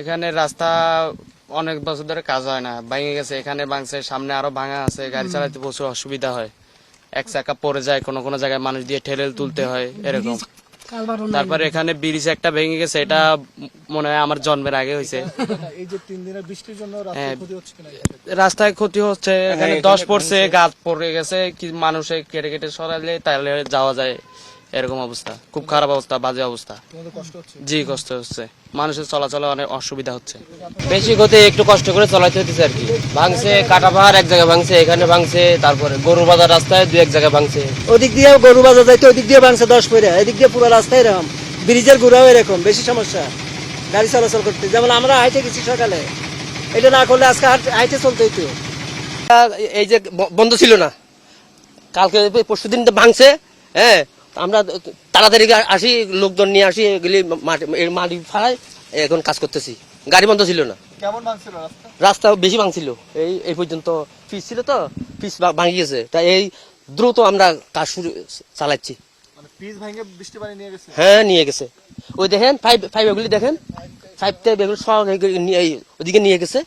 এখানে রাস্তা অনেক বছর ধরে কাজ হয় না, ভেঙে গেছে। এখানে ভাঙছে, সামনে আরো ভাঙা আছে, গাড়ি চালাতে প্রচুর অসুবিধা হয়। এক চাকা পড়ে যায়, কোনো কোনো জায়গায় মানুষ দিয়ে ঠেলে তুলতে হয় এরকম। তারপরে এখানে ব্রিজ একটা ভেঙে গেছে, এটা মনে হয় আমার জন্মের আগে হয়েছে। এই যে 3 দিনের বৃষ্টির জন্য হ্যাঁ, রাস্তায় ক্ষতি হচ্ছে কিনা? রাস্তায় ক্ষতি হচ্ছে, এখানে দশ পড়ছে, গাছ পড়ে গেছে, কি মানুষে কেটে কেটে সরাইলে তাহলে যাওয়া যায়, এরকম অবস্থা। খুব খারাপ অবস্থা, বাজে অবস্থা। তোমাদের কষ্ট হচ্ছে? জি, কষ্ট হচ্ছে, মানুষের চলাচলে অনেক অসুবিধা হচ্ছে। বেশি ক্ষতি একটু কষ্ট করে চলাইতে হতেছে আর কি। ভাঙছে কাটা পাহাড় এক জায়গায় ভাঙছে, এখানে ভাঙছে, তারপরে গরু বাজার রাস্তায় 2-1 জায়গায় ভাঙছে। ওদিক দিয়ে গরু বাজার যাইতে ওদিক দিয়ে ভাঙছে 10 পয়রা, এদিক দিয়ে পুরো রাস্তায় এরকম, ব্রিজের ঘুরাও এরকম, বেশি সমস্যা গাড়ি চলাচল করতে। যেমন আমরা হাইটে গেছি সকালে, এটা না করলে আজকে হাইটে চলতে হইতো। এই যে বন্ধ ছিল না, কালকে পরশু দিন ভাঙছে। হ্যাঁ, আমরা তাড়াতাড়ি আসি, লোকজন নিয়ে আসি, এগুলি মাটি ফাড়াই এখন কাজ করতেছি। গাড়ি বন্ধ ছিল না। কেমন ভাঙছিল রাস্তা? রাস্তা বেশি ভাঙছিল, এই পর্যন্ত পিচ ছিল তো, পিচ ভাঙি গেছে। তাই এই দ্রুত আমরা কাজ শুরু চালাচ্ছি। মানে পিচ ভেঙে বৃষ্টি পানি নিয়ে গেছে? হ্যাঁ, নিয়ে গেছে। ওই দেখেন ফাইভ এগুলি দেখেন, 5 এগুলি সব ওদিকে নিয়ে গেছে।